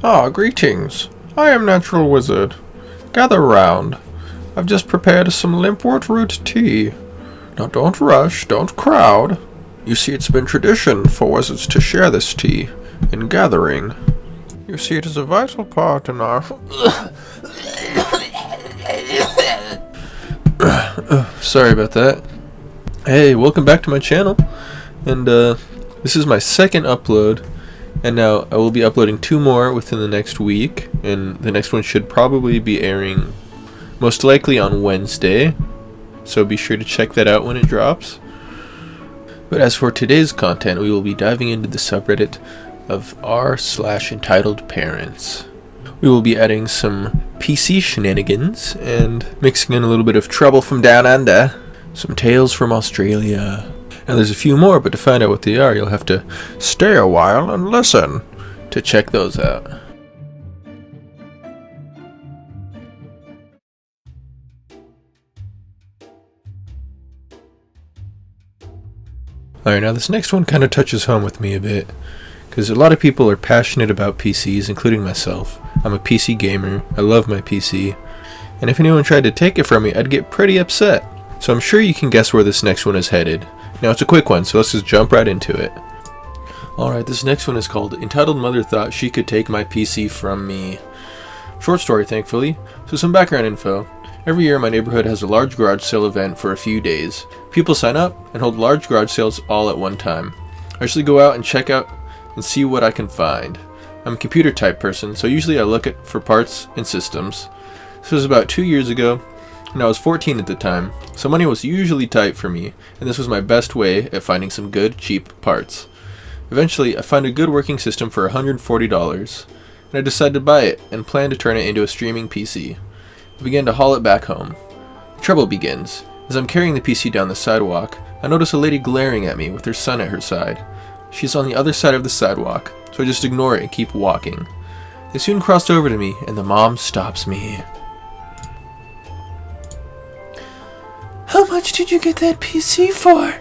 Greetings. I am Natural Wizard. Gather round. I've just prepared some limpwort root tea. Now don't rush, don't crowd. You see, it's been tradition for wizards to share this tea in gathering. You see, it is a vital part in our... Sorry about that. Hey, welcome back to my channel. And this is my second upload. And now I will be uploading 2 more within the next week. And the next one should probably be airing most likely on Wednesday. So be sure to check that out when it drops. But as for today's content, we will be diving into the subreddit of r/EntitledParents. We will be adding some PC shenanigans and mixing in a little bit of trouble from down under, some tales from Australia, and there's a few more, but to find out what they are, you'll have to stay a while and listen to check those out. Alright, now this next one kind of touches home with me a bit, because a lot of people are passionate about PCs, including myself. I'm a PC gamer, I love my PC, and if anyone tried to take it from me, I'd get pretty upset. So I'm sure you can guess where this next one is headed. Now it's a quick one, so let's just jump right into it. Alright, this next one is called Entitled Mother Thought She Could Take My PC From Me. Short story, thankfully. So some background info. Every year my neighborhood has a large garage sale event for a few days. People sign up and hold large garage sales all at one time. I usually go out and check out and see what I can find. I'm a computer type person, so usually I look for parts and systems. This was about 2 years ago, and I was 14 at the time, so money was usually tight for me, and this was my best way at finding some good, cheap parts. Eventually, I found a good working system for $140, and I decided to buy it and plan to turn it into a streaming PC. I began to haul it back home. The trouble begins. As I'm carrying the PC down the sidewalk, I notice a lady glaring at me with her son at her side. She's on the other side of the sidewalk, so I just ignore it and keep walking. They soon crossed over to me, and the mom stops me. "How much did you get that PC for?"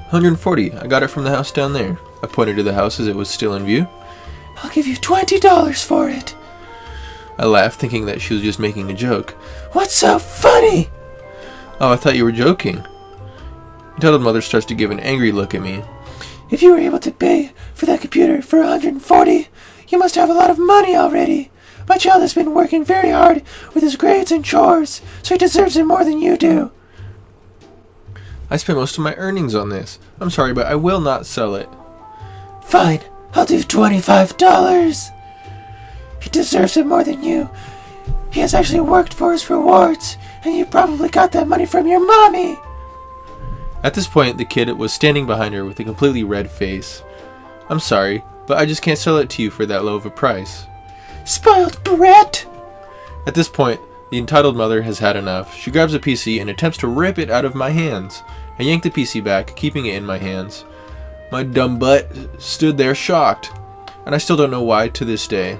$140. I got it from the house down there. I pointed to the house as it was still in view. "I'll give you $20 for it." I laughed, thinking that she was just making a joke. "What's so funny?" "Oh, I thought you were joking." Entitled Mother starts to give an angry look at me. "If you were able to pay for that computer for $140, you must have a lot of money already. My child has been working very hard with his grades and chores, so he deserves it more than you do." "I spent most of my earnings on this. I'm sorry, but I will not sell it." "Fine, I'll do $25. He deserves it more than you. He has actually worked for his rewards, and you probably got that money from your mommy." At this point, the kid was standing behind her with a completely red face. "I'm sorry, but I just can't sell it to you for that low of a price." "Spoiled brat!" At this point, the entitled mother has had enough. She grabs a PC and attempts to rip it out of my hands. I yank the PC back, keeping it in my hands. My dumb butt stood there shocked, and I still don't know why to this day.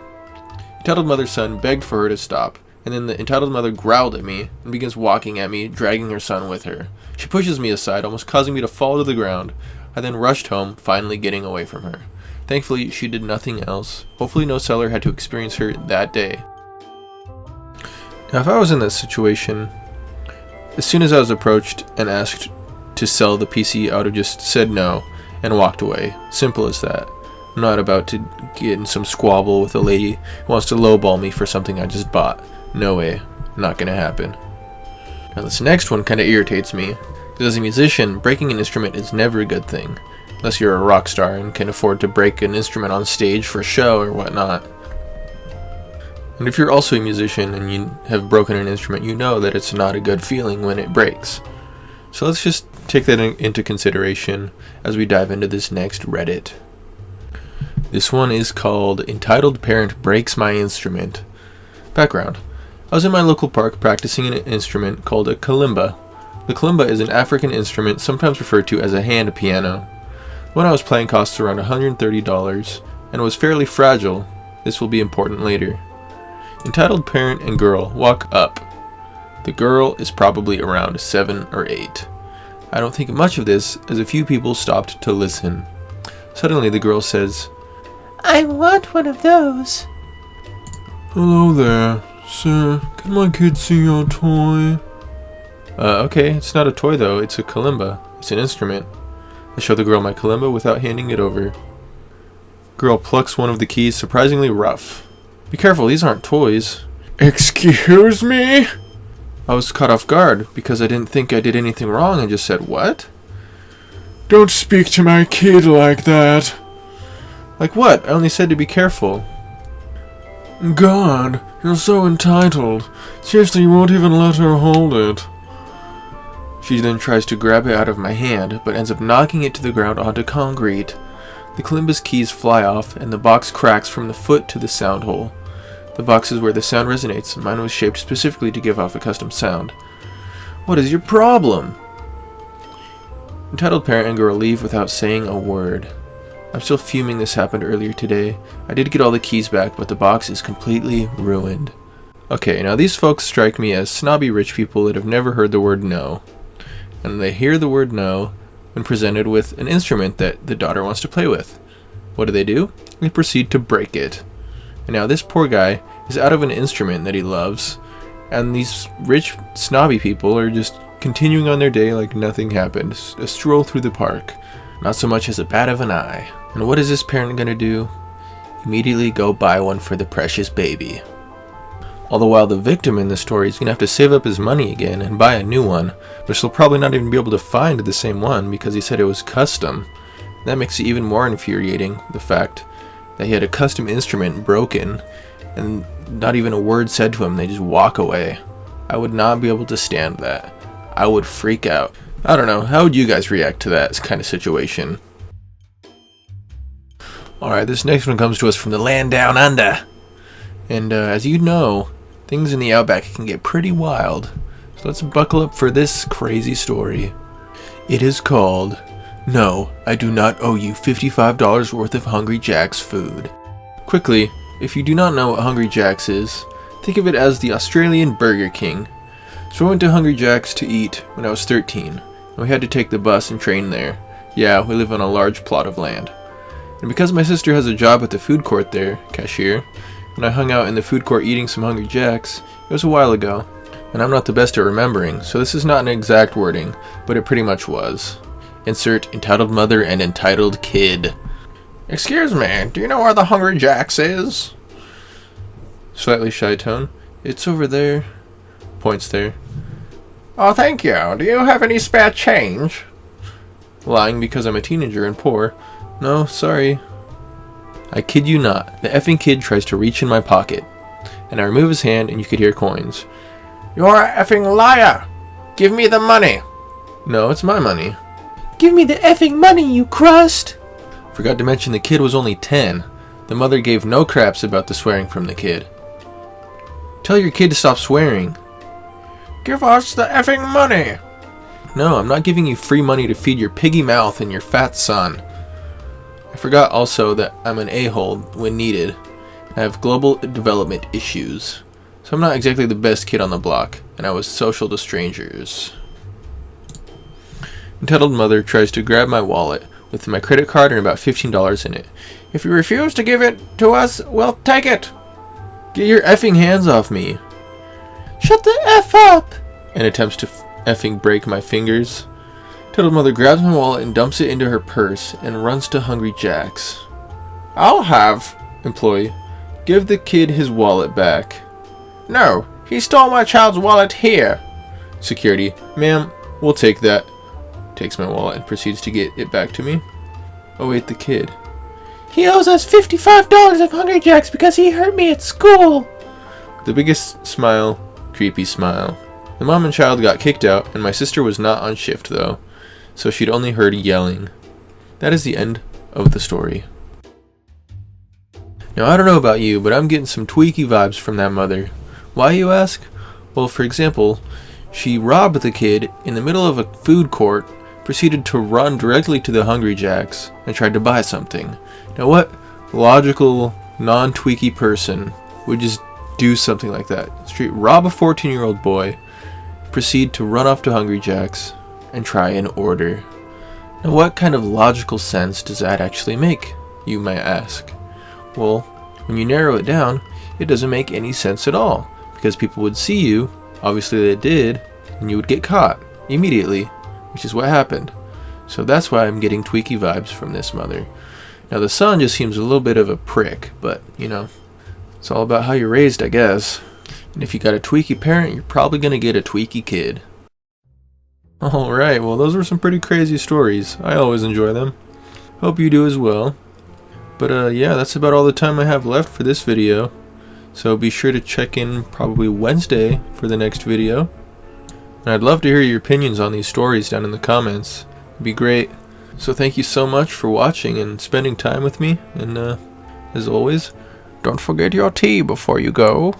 Entitled mother's son begged for her to stop, and then the entitled mother growled at me and begins walking at me, dragging her son with her. She pushes me aside, almost causing me to fall to the ground. I then rushed home, finally getting away from her. Thankfully, she did nothing else. Hopefully no seller had to experience her that day. Now, if I was in that situation, as soon as I was approached and asked to sell the PC, I would have just said no and walked away. Simple as that. I'm not about to get in some squabble with a lady who wants to lowball me for something I just bought. No way. Not gonna happen. Now this next one kinda irritates me, because as a musician, breaking an instrument is never a good thing, unless you're a rock star and can afford to break an instrument on stage for a show or whatnot. And if you're also a musician and you have broken an instrument, you know that it's not a good feeling when it breaks. So let's just take that into consideration as we dive into this next Reddit. This one is called Entitled Parent Breaks My Instrument. Background. I was in my local park practicing an instrument called a kalimba. The kalimba is an African instrument sometimes referred to as a hand piano. The one I was playing costs around $130 and was fairly fragile. This will be important later. Entitled parent and girl walk up. The girl is probably around 7 or 8. I don't think much of this as a few people stopped to listen. Suddenly the girl says, I want one of those. Hello there, sir. Can my kid see your toy? Okay, it's not a toy though, it's a kalimba. It's an instrument. I show the girl my kalimba without handing it over. Girl plucks one of the keys, surprisingly rough. Be careful, these aren't toys. Excuse me? I was caught off guard because I didn't think I did anything wrong and just said, what? Don't speak to my kid like that. Like what? I only said to be careful. God, you're so entitled. Seriously, you won't even let her hold it. She then tries to grab it out of my hand, but ends up knocking it to the ground onto concrete. The kalimba's keys fly off, and the box cracks from the foot to the sound hole. The box is where the sound resonates. Mine was shaped specifically to give off a custom sound. What is your problem? Entitled parent and girl leave without saying a word. I'm still fuming this happened earlier today. I did get all the keys back, but the box is completely ruined. Okay, now these folks strike me as snobby rich people that have never heard the word no. And they hear the word no when presented with an instrument that the daughter wants to play with. What do? They proceed to break it. And now this poor guy is out of an instrument that he loves, and these rich, snobby people are just continuing on their day like nothing happened. A stroll through the park. Not so much as a bat of an eye. And what is this parent gonna do? Immediately go buy one for the precious baby. All the while the victim in the story is gonna have to save up his money again and buy a new one, which he'll probably not even be able to find the same one because he said it was custom. That makes it even more infuriating, the fact that he had a custom instrument broken and not even a word said to him, they just walk away. I would not be able to stand that. I would freak out. I don't know, how would you guys react to that kind of situation? Alright, this next one comes to us from the land down under. And as you know, things in the outback can get pretty wild. So let's buckle up for this crazy story. It is called, No, I Do Not Owe You $55 Worth of Hungry Jack's Food. Quickly, if you do not know what Hungry Jack's is, think of it as the Australian Burger King. So I went to Hungry Jack's to eat when I was 13, and we had to take the bus and train there. Yeah, we live on a large plot of land. And because my sister has a job at the food court there, cashier, and I hung out in the food court eating some Hungry Jack's, it was a while ago. And I'm not the best at remembering, so this is not an exact wording, but it pretty much was. Insert entitled mother and entitled kid. Excuse me, do you know where the Hungry Jack's is? Slightly shy tone. It's over there. Points there. Oh, thank you. Do you have any spare change? Lying because I'm a teenager and poor. No, sorry. I kid you not. The effing kid tries to reach in my pocket, and I remove his hand and you could hear coins. You're a effing liar! Give me the money! No, it's my money. Give me the effing money, you crust! Forgot to mention the kid was only 10. The mother gave no craps about the swearing from the kid. Tell your kid to stop swearing. Give us the effing money! No, I'm not giving you free money to feed your piggy mouth and your fat son. I forgot also that I'm an a-hole when needed. I have global development issues. So I'm not exactly the best kid on the block, and I was social to strangers. Entitled mother tries to grab my wallet with my credit card and about $15 in it. If you refuse to give it to us, we'll take it. Get your effing hands off me. Shut the F up! And attempts to effing break my fingers. Entitled mother grabs my wallet and dumps it into her purse and runs to Hungry Jack's. I'll have. Employee. Give the kid his wallet back. No, he stole my child's wallet here. Security. Ma'am, we'll take that. Takes my wallet and proceeds to get it back to me. Oh wait, the kid. He owes us $55 of Hungry Jack's because he hurt me at school. The biggest smile, creepy smile. The mom and child got kicked out, and my sister was not on shift though, so she'd only heard yelling. That is the end of the story. Now I don't know about you, but I'm getting some tweaky vibes from that mother. Why, you ask? Well, for example, she robbed the kid in the middle of a food court, proceeded to run directly to the Hungry Jack's, and tried to buy something. Now what logical, non-tweaky person would just do something like that? Straight rob a 14-year-old boy, proceed to run off to Hungry Jack's, and try and order. Now what kind of logical sense does that actually make, you may ask? Well, when you narrow it down, it doesn't make any sense at all, because people would see you, obviously they did, and you would get caught immediately, which is what happened. So that's why I'm getting tweaky vibes from this mother. Now the son just seems a little bit of a prick, but you know, it's all about how you're raised, I guess. And if you got a tweaky parent, you're probably gonna get a tweaky kid. Alright, well those were some pretty crazy stories. I always enjoy them. Hope you do as well. But yeah, that's about all the time I have left for this video. So be sure to check in probably Wednesday for the next video. And I'd love to hear your opinions on these stories down in the comments. It'd be great. So thank you so much for watching and spending time with me. And as always, don't forget your tea before you go.